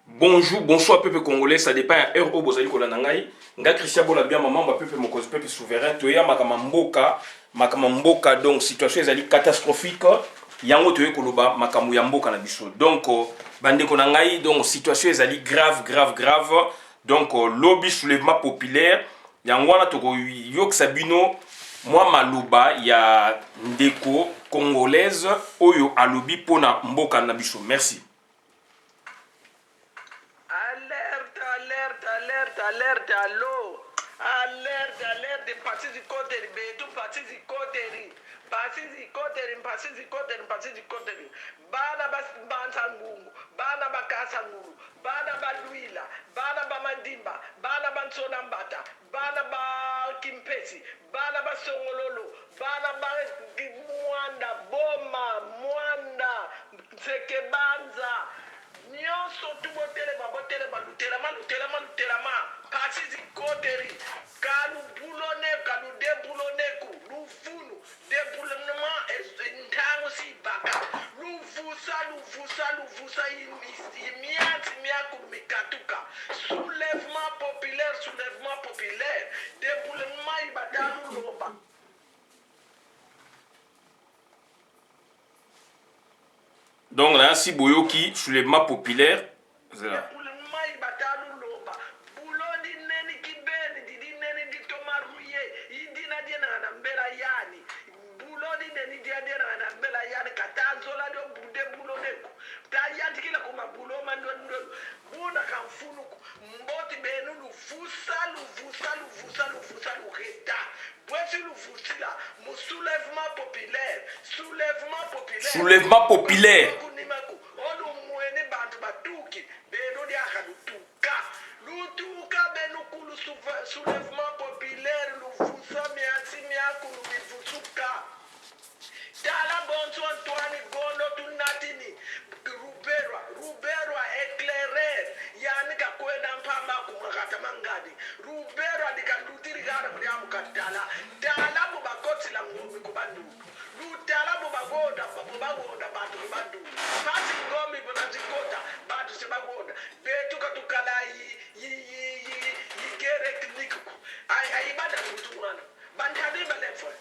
Bonjour, bonsoir peuple congolais, ça dépend à heure au bozali ko lanangai. Nga Christian Bola bien maman ba peuple mokozi peuple souverain to ya makama mboka donc situation ezali catastrophique. Yango to ekoloba makamu ya mboka na biso. Donc bande ko nangai donc situation ezali grave. Donc lobby soulèvement populaire yango wana to yok sabino moi maloba ya ndeko congolaise oyo alobi pona mboka na biso. Merci. Alerte, allo. Alerte, parti du côté, tout parti du côté. Parti du côté. Bana bansangungu, bana bakasanguru, bana baluila, bana bamandimba, bana bansonambata, bana ba kimpesi, bana basongololo, bana ba mwanda, mwanda, sekebanza. Nyonso botelema lutelama pasi zikoteri kalu bulone kalu debulone ku lufunu debulonnement ntango si baka luvusa imianzi miaku mikatuka soulèvement populaire debulonnement ibadalu loba. Donc là, si Boyoki, soulèvement populaire, c'est là. Soulèvement populaire. Soulèvement populaire, lufusa miasi miaku lufusuka. Tala bonso Antoine Gondo tunatini. Ruberwa éclairer. Yani kakwenda mpamba kumakata mangadi. Ruberwa dikalutiri gara mriamu katala. Tala bubakoti la ngombe kubandu. Lutala bubagoda batu kubandu. Pasi ngomi bonazikota batu sebagoda. Betu katukala yikere kliniku. Ayibada kutumana. Bandadi balefwe.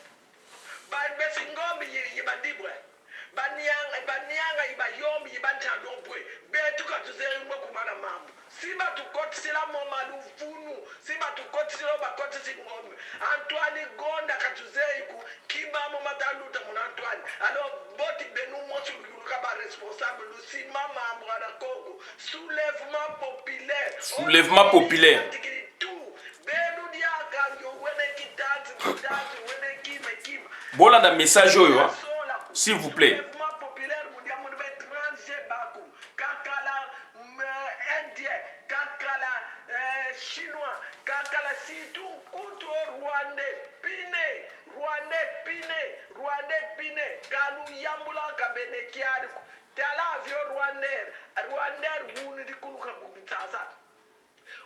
Besi ngombe yibandibwe. Banyanga ibayombi yibantandopwe. Betu katuzeri mwe kumana mambo. Siba tukoti sila moma lufunu. Siba tukoti sila bakoti singombe. Antoine Gonda katuzeri ku. Kiba moma taluta muna Antoine. Alors boti benu mosu lukaba responsable. Lusima mambo na Congo. Soulèvement populaire. Soulèvement populaire. Bolanda message oyo, s'il vous plaît.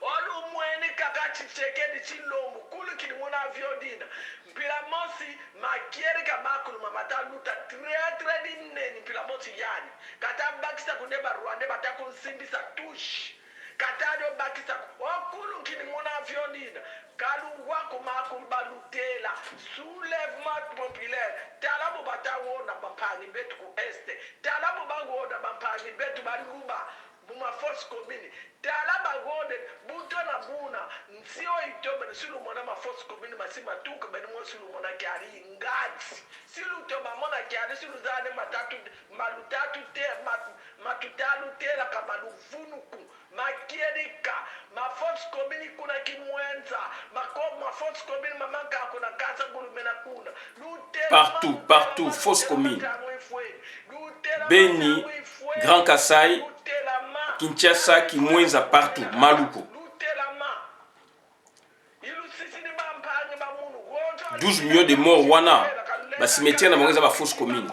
Olu mweni kakati chekedi chilombo kulu kilimuna aviodina mpila mosi makieri kamakulu mamata luta tre dineni mpila mosi yani kata bakisa kuneba Rwanda bataku nsimbisa tushi kata dio bakisa okulu kilimuna aviodina kalu wako makulu balutela soulèvement populaire talabu batawona bampangi betu ku este talabu bangoda bampangi betu baliguba buma force commune talaba gode buto na buna nsio itobe silu mona ma force commune masima tuka beni mo silu mona kyari ngati silu toba mona kyari silu zane matatu malutatu te matutalu te la kamaluvunu makierika ma force commune kuna kimwenza ma force commune mamanka kuna kasa gulumena kuna partout force commune Beni Grand Kassai Kinshasa Kimwenza partout Maluku 12 millions de morts wana basimetiere na mongeza ba fausse commune.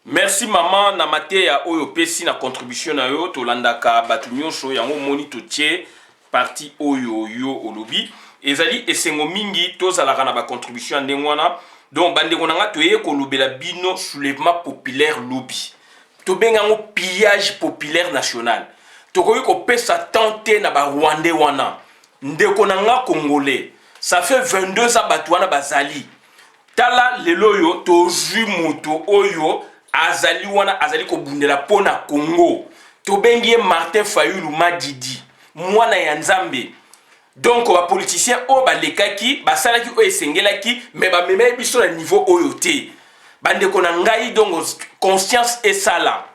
Merci maman na mateya oyo pesi na contribution na yo tolandaka batu nyonso yango moni totie parti oyo yo olobi ezali esengo mingi tozalaka na ba contribution ndenge wana. Donc bande konanga toye kolobela bino soulèvement populaire lobby tobenga ngo pillage populaire national tokoki kopesa tante na ba Rwandais wana ndeko na nga congolais ça fait 22 ans bato wana bazali tala lelo yo tozwi moto oyo azali wana azali kobundela pona Congo tobengi Martin Fayulu Madidi mwana ya Nzambe donc ba politicien o ba lekaki ba salaki o esengelaki mais ba memeli biso na niveau oyo te bandeko na ngai donc conscience esala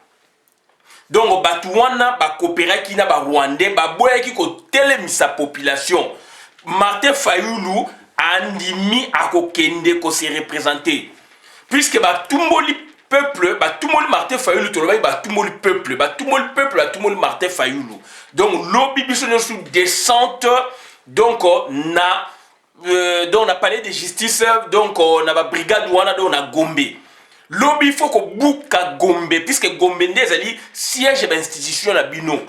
donc batu wana ba coopéraki na ba Rwandais ba boyaki ko telemisa population Martin Fayulu andimi akokende ko se représenter puisque ba tumboli peuple ba tumboli Martin Fayulu to ba tumboli peuple ba tumboli Martin Fayulu donc lobby biso no sous descente donc na donc on a parlé de justice donc on a ba brigade wana donc on a Gombe lobby faut que buka Gombe puisque Gombe ndezali siège d'institution na bino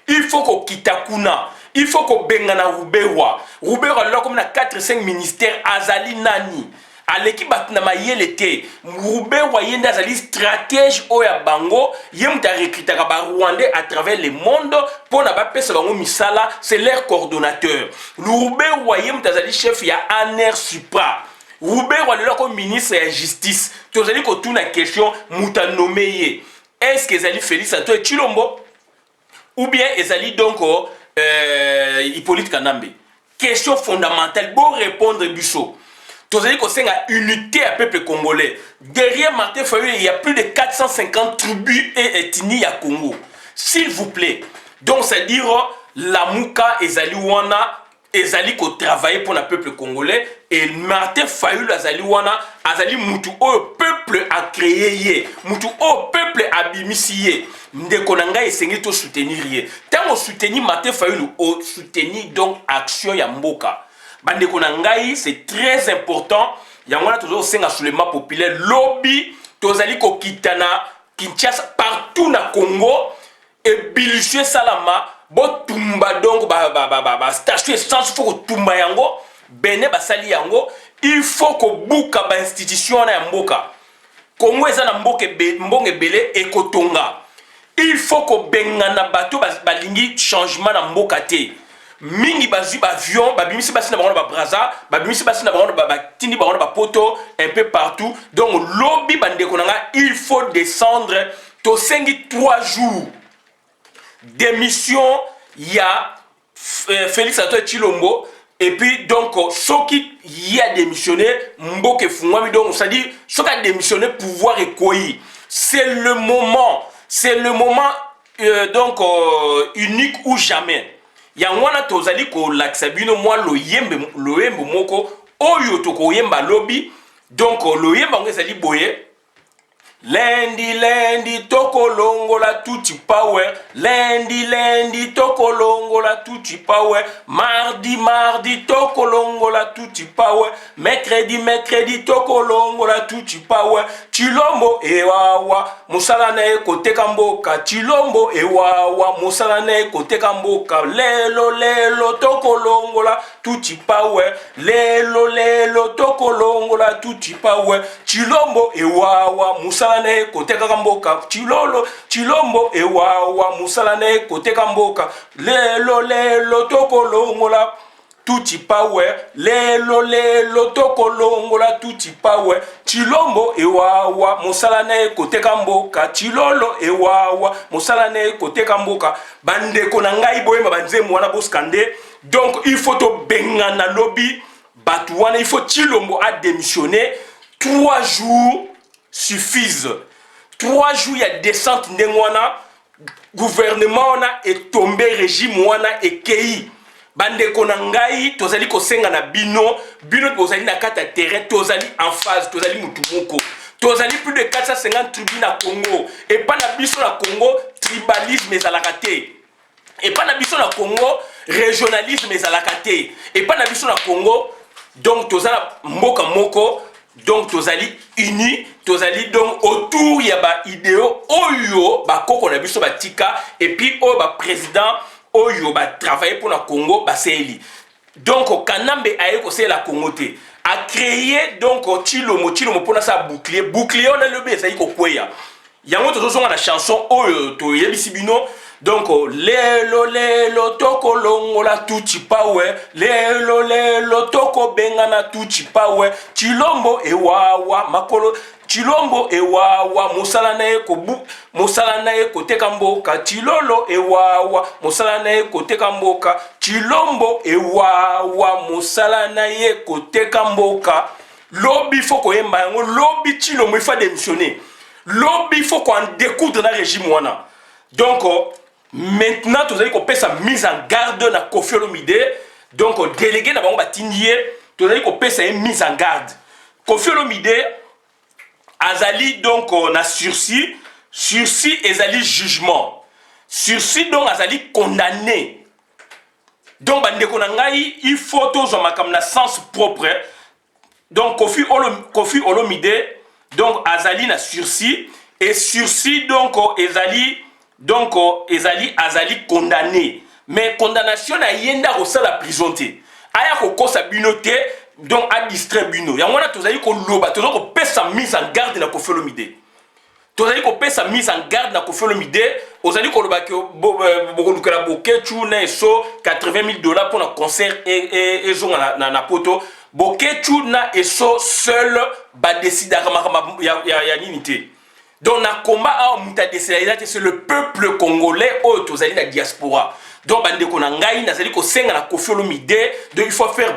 il faut que kitakuna il faut que bengana Ruberwa là comme na 4-5 ministères azali nani aleki batna mayele te Ruberwa yenda azali stratège oya bango yemuta recruter ba Rwandais à travers le monde pour na ba pesa bango misala c'est leur coordonnateur Ruberwa yemuta azali chef ya ANER Supra Ruberwa lelo comme ministre ya justice tozali ko tuna question muta nommé est-ce que ezali Félix Antoine Tshilombo ou bien ezali donc Hippolyte Kanambe question fondamentale pour répondre biso tozali ko senga unité à peuple congolais derrière Martin Fayulu il y a plus de 450 tribus et ethnies à Congo s'il vous plaît donc c'est dire la muka ezali wana ezali ko travailler pour le peuple congolais et Martin Fayulu azali wana azali mutu o peuple a créé mutu o peuple a bimisié ndeko na ngai esengi to soutenir ye tango soutenir Martin Fayulu o soutenir donc action ya mboka bandeko na ngai c'est très important yangona tozo senga soulèvement populaire lobby tozali ko kitana Kinshasa partout na Congo et bilusue salama botumba donc ba station essence faut que tumba yango bene basali yango il faut que buka ba institution na mboka Congo eza na mbonge belé ekotonga il faut que bengana bato balingi changement na mboka te mingi bazui ba avion babimisi basi na bango ba Braza babimisi basi na bango ba tindi bango ba poto un peu partout donc lobby bandeko nanga il faut descendre to sengi 3 jours démission y a Félix Antoine Tshilombo et puis donc soki y a démissionné mboke fungwami donc ça dit soki a démissionné pouvoir ekoyi c'est le moment donc unique ou jamais yangwana tozali ko laksa bino moi loyembe moko oyo to koyemba lobby donc loyemba ngezali boye Lundi toko longola tuti power lundi toko longola tuti power mardi toko longola tuti power mercredi toko longola tuti power Tshilombo ewawa musala na koteka mboka Tshilombo ewawa musala na koteka mboka lelo toko longola tuti power lelo toko longola tuti power Tshilombo ewawa musala na koteka mboka Tshilombo ewawa musala na koteka mboka lelo toko longola tuti power lelo toko longola tuti power Tshilombo ewawa musala na koteka mboka Tshilolo ewawa musala na koteka mboka bandeko na ngai boyema banzemu wana boskande donc il faut to bengana lobby batu wana il faut Tshilombo a démissionné 3 jours suffisent 3 jours il y a descente ndengwana gouvernement wana est tombé régime wana ekei bandeko na ngai tozali kosenga na bino tozali na kata terrain tozali en phase tozali mutu moko tozali plus de 450 tribus na Congo et pas na biso na Congo tribalisme ezalaka te et pas na biso na Congo régionalisme ezalaka te et pas na biso na Congo donc tozala mboka moko donc tozali unis tozali donc autour ya ba idéo oyo ba koko na biso batika et puis oyo ba président oyo ba travailler pour la Congo ba seli donc Kanambe aye ko la Congo te a créé donc Tshilombo pour na sa bouclier on a le bé ça y ko kweya yango tozosonga na chanson oyo toyebisi bino. Donc lelo toko longola tuchi pawe, lelo toko bengana tuchi pawe, chilombo ewawa makolo, chilombo ewawa musala na ye koteka mboka, chilolo ewawa musala na ye koteka mboka, chilombo ewawa musala na ye koteka mboka. Lobi faut koyemba yango, lobi chilombo il faut démissionner, lobi faut qu'on découdre na régime wana. Donc maintenant, tu as dit sa mise en garde na Koffi Olomide. Donc, délégué na bango batindie, tu as dit sa mise en garde. Koffi Olomide, azali donc na sursis, sursis ezali jugement. Sursis donc azali condamné. Donc, bandeko na ngai, il faut toujours makam na sens propre. Donc, Koffi Olomide, donc azali na sursis et sursis donc ezali azali condamné. Mais condamnation na yenda au la prison te. Aya ko kosa binote donc a distrait bino. Ya wana tozali ko loba, tozali ko pesa mise en garde na Koffi Olomide. Tozali ko pesa mise en garde na Koffi Olomide, ozali ko loba ke bokoluka bokechu na eso $80,000 pour un concert et na poto. Bokechu na eso seul ba décider ya ninité. Donc, na combat à muta décentralisation, c'est le peuple congolais au la diaspora. Donc, bandeko na ngai nazali ko senga na Koffi Olomide, donc il faut faire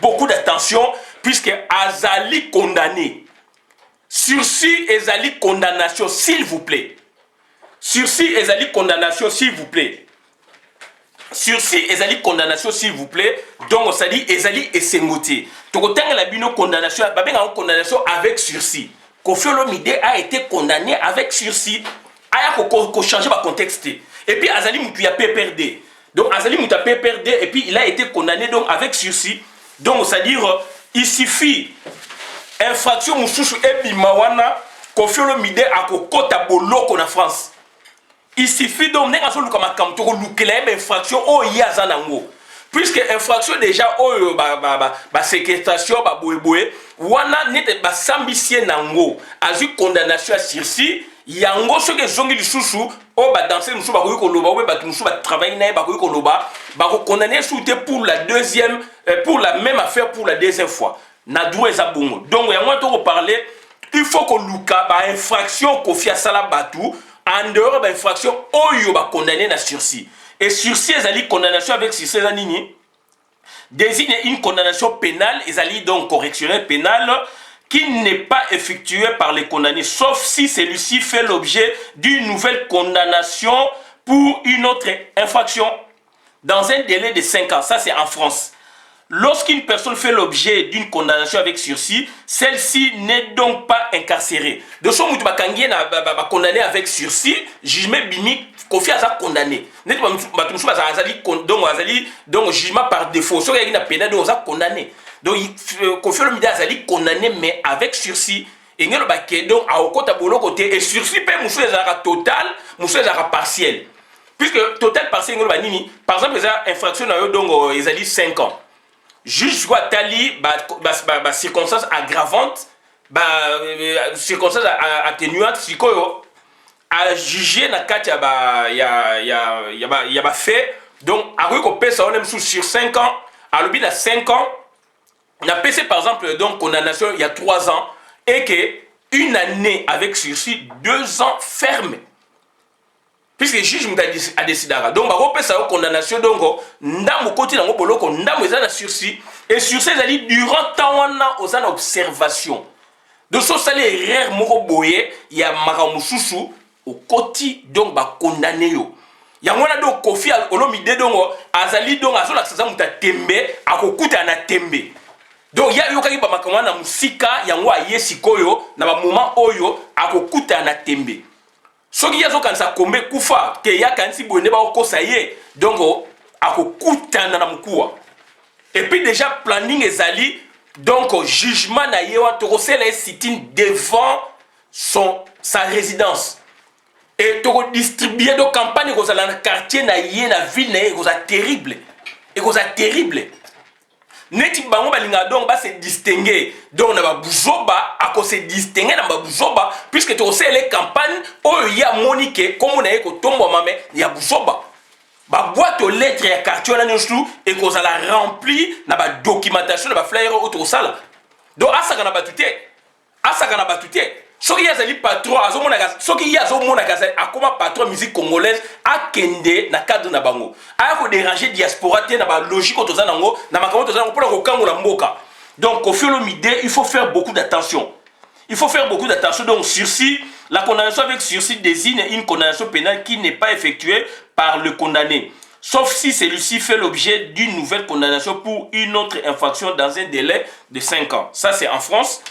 beaucoup d'attention puisque azali condamné. Sursis ezali condamnation s'il vous plaît. Sursis ezali condamnation s'il vous plaît. Sursis ezali condamnation s'il vous plaît. Donc on s'ali ezali esengote. Tokotanga la bino condamnation, babenga condamnation avec sursis. Koffi Olomide a été condamné avec sursis. Aya ko changer le contexte. Et puis Azali Moutuya PPRD. Donc Azali Moutuya PPRD et puis il a été condamné donc avec sursis. Donc c'est-à-dire il suffit infraction mususu ebi mawana Koffi Olomide a ko kota boloko na France. Il suffit donc n'est pas seulement comme un toko lukela infraction o yaza nango. Puisque infraction déjà oh séquestration boé wana nete ba sambisien nango azu condamnation à sursis yango ce que zongi lisusu o ba danser musu ba ko loba o ba musu ba travailler na ba ko loba ba ko condamner souté pour la deuxième pour la même affaire pour la deuxième fois na doué za bongo. Donc yango to parler il faut que luka ba infraction ko fia sala batu en dehors ba infraction oyo ba condamner na sursis. Et sursis ezali condamnation avec sursis nini désigne une condamnation pénale, ezali donc correctionnelle pénale qui n'est pas effectuée par les condamnés, sauf si celui-ci fait l'objet d'une nouvelle condamnation pour une autre infraction dans un délai de 5 ans. Ça, c'est en France. Lorsqu'une personne fait l'objet d'une condamnation avec sursis, celle-ci n'est donc pas incarcérée. De ce moment où condamné avec sursis, jugement bimique, Koffi a condamné. Donc jugement par défaut. Ce qui est pénal, donc on a condamné. Donc Koffi Olomide a condamné mais avec sursis. Et donc à côté et sursis peut monsieur total, monsieur partiel. Puisque total partiel par exemple les infractions donc ils ont 5 ans. Juge soit tali circonstances aggravantes, circonstances atténuantes, à juger na kati ya fait. Donc après qu'on paie ça on aime sur 5 ans, à l'objet de 5 ans, on a payé par exemple donc condamnation il y a 3 ans et que une année avec sursis 2 ans ferme. Puisque le juge a décidé. Donc, on peut savoir condamnation. Donc, ndamo côté dans boloko, ndamo est en sursis. Et sursis, c'est durant temps on a observation. Donc, ça c'est les rares moko boye, il y a maramususu au côté donc ba condamné yo. Ya ngona donc Koffi Olomide donc azali donc azola ksaza muta tembe akokuta na tembe. Donc ya yo kaki ba makamwa na musika yango ayesikoyo na ba moment oyo akokuta na tembe. Soki yazo kanisa kombe kufa ke ya kanisi bonne ba okosa ye donc akokutana na mkuwa. Et puis déjà planning ezali donc jugement na yewa tokosela sitting devant sa résidence. Et toko distribuer de campagne dans le quartier na ye na ville na ye terrible. Et terrible. neti bango balinga donc ba se distinguer donc na ba buzoba ako se distinguer na ba buzoba puisque to c'est les campagnes oyo ya monique comme na yeko tombo mame ya buzoba ba boîte aux lettres ya quartier na nyonso et qu'on a la rempli na ba documentation na ba flyer auto sala donc asaka na batute soki yazali patron azomona soki yazomona kaza akoma patron musique congolaise akende na cadre na bango aya ko déranger diaspora te na ba logique autoza nango na makambo autoza nango pour ko kangola mboka. Donc Koffi Olomide, il faut faire beaucoup d'attention. Il faut faire beaucoup d'attention. Donc sursis, la condamnation avec sursis désigne une condamnation pénale qui n'est pas effectuée par le condamné, sauf si celui-ci fait l'objet d'une nouvelle condamnation pour une autre infraction dans un délai de 5 ans. Ça, c'est en France.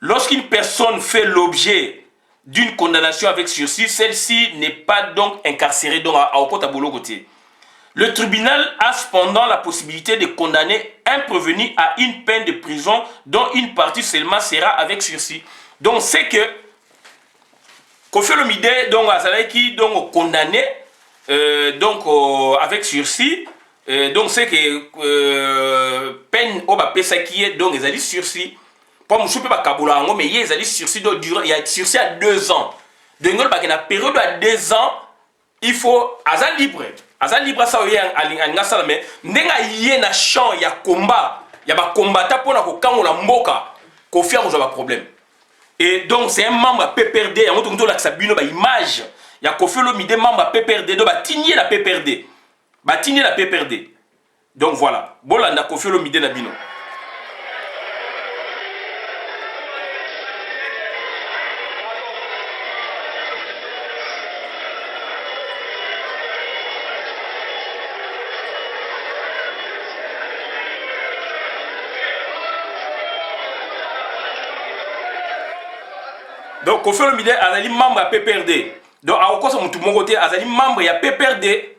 Lorsqu'une personne fait l'objet d'une condamnation avec sursis, celle-ci n'est pas donc incarcérée donc à Okota Bologoté. Le tribunal a cependant la possibilité de condamner un prévenu à une peine de prison dont une partie seulement sera avec sursis. Donc c'est que Koffi Olomide donc azalaki donc condamné avec sursis. Donc c'est que peine au bapesa qui est donc ezali sursis. Pour monsieur peut pas kabola ngo mais ezali sursis donc durant il y a sursis à 2 ans. Donc ngol ba na période à 2 ans, il faut azal libre. Azal libre ça oya alinga sala mais ndenga yé na champ ya combat, ya ba combattant pour na ko kangola mboka, ko faire ko ba problème. Et donc c'est un membre à PPRD, ya moto nto la sabino ba image ya Koffi Olomide membre à PPRD do ba tigner la PPRD. Ba tigner la PPRD. Donc voilà, bolanda Koffi Olomide na bino. Donc Koffi Olomide azali membre à PPRD. Donc à okosa mutu mongote azali membre ya PPRD.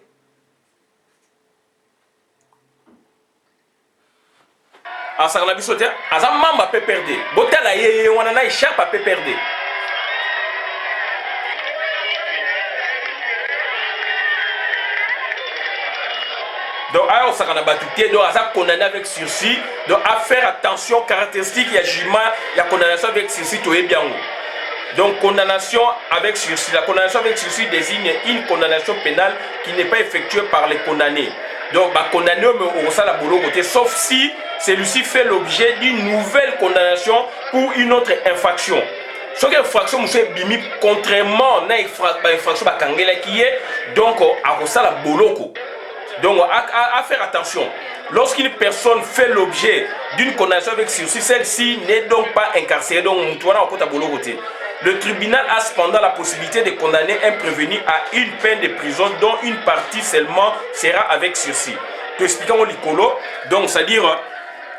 Asa na biso te azali membre à PPRD. Botala ye wana na échappe à PPRD. Donc à osaka na batuté donc azali condamné avec sursis. Donc à faire attention caractéristique ya jugement ya condamnation avec sursis to ebiango. Donc condamnation avec sursis. La condamnation avec sursis désigne une condamnation pénale qui n'est pas effectuée par les condamnés. Donc condamné au sala bolo côté sauf si celui-ci fait l'objet d'une nouvelle condamnation pour une autre infraction. Ce que infraction monsieur bimi contrairement na infraction bakangela qui est donc à sala boloko. Donc à faire attention. Lorsqu'une personne fait l'objet d'une condamnation avec sursis, celle-ci n'est donc pas incarcérée. Donc mutuana au kota bolo côté. Le tribunal a cependant la possibilité de condamner un prévenu à une peine de prison dont une partie seulement sera avec sursis. Tu expliques au licolo, donc c'est-à-dire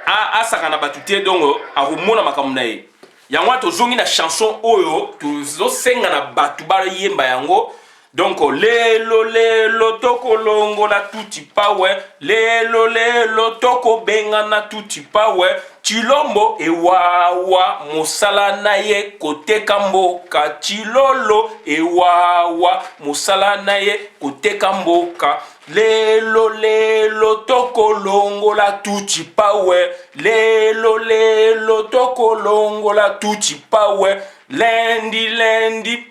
à Sakana Batute, donc à Rumona Makamnae. Yangwa to zongi na chanson oyo, tu zo senga na batubara yemba yango. Donc lelo toko longo la tuti pawe, lelo toko benga na tuti pawe. Chilombo ewawa musala na ye koteka mboka. Chilolo ewawa musala na ye koteka mboka. Lelo toko longo la tuti pawe. Lelo toko longo la tuti pawe. Lendi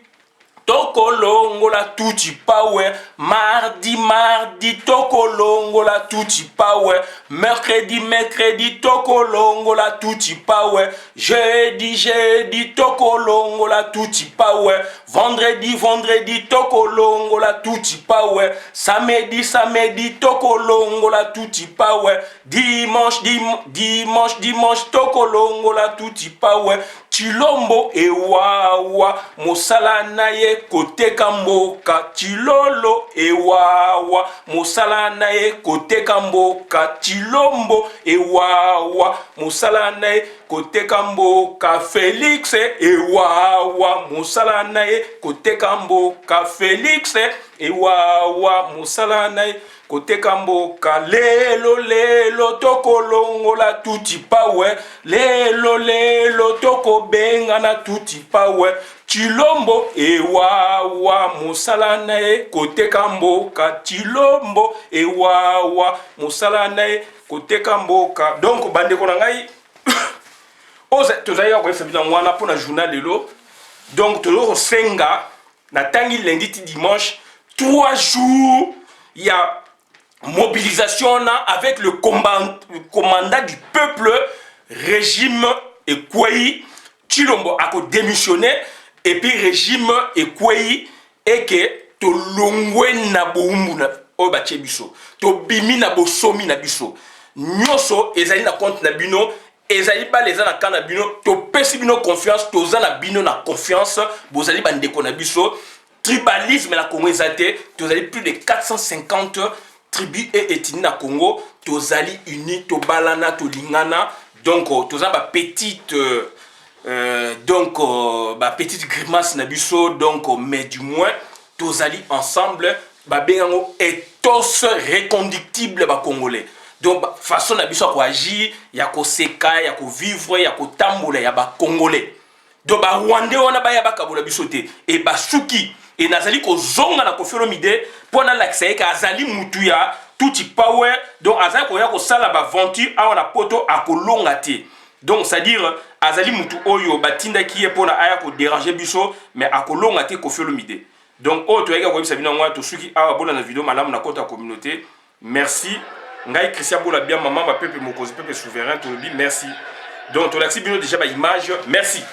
toko longo la tuti pawe. Mardi toko longo la tuti pawe. Mercredi toko longo la tuti pawe. Jeudi toko longo la tuti pawe. Vendredi toko longo la tuti pawe. Samedi toko longo la tuti pawe. Dimanche toko longo la tuti pawe. Chilombo ewawa musala na ye koteka mboka. Chilolo ewawa musala na ye koteka mboka. Chilombo ewawa musala na ye koteka mboka Félix ewawa mosala na ye koteka mboka Félix ewawa mosala na ye koteka mboka lelo tokolongola tuti pawe lelo tokobengana tuti pawe Chilombo ewawa mosala na ye koteka mboka Chilombo ewawa mosala na ye koteka mboka. Donc bandeko na ngai tozali ya koyebisa bino wana mpona journal lelo. Donc tozokosenga na tangi lundi ti dimanche 3 jours ya mobilisation na avec le commandant du peuple régime Ekwei Chilombo a démissionné et puis régime Ekwei et que to longwe na boumbu na o ba biso to bimi na bosomi na biso nyoso ezali na compte na bino ezali ba les na kana bino to pesi bino confiance to za na bino na confiance bozali bandeko na biso tribalisme la Congo ezate tozali plus de 450 tribus et ethnies na Congo tozali unis to balana to lingana donc toza ba petite petite grimace na biso donc mais du moins tozali ensemble ba bengango ethos reconductible ba congolais. Donc façon na biso ko agir ya ko seka ya ko vivre ya ko tambola ya ba congolais. Donc ba rwandais wana ba ya ba kabola biso te et ba suki et nazali ko zonga na Kofi pona l'accès ka azali mutu ya tuti power donc azali ko ya ko sala ba venture a na poto akolonga te. Donc c'est-à-dire azali mutu oyo batinda ki e pona aya ko déranger biso mais akolonga te Kofi Olomide. Donc oh to yeka ko bisa bino ngwa to suki awa bona na vidéo malamu na kota communauté. Merci. Ngai Christian Bola bien maman ba peuple mokozi peuple souverain to bi merci. Donc to l'axi bino déjà ba image. Merci.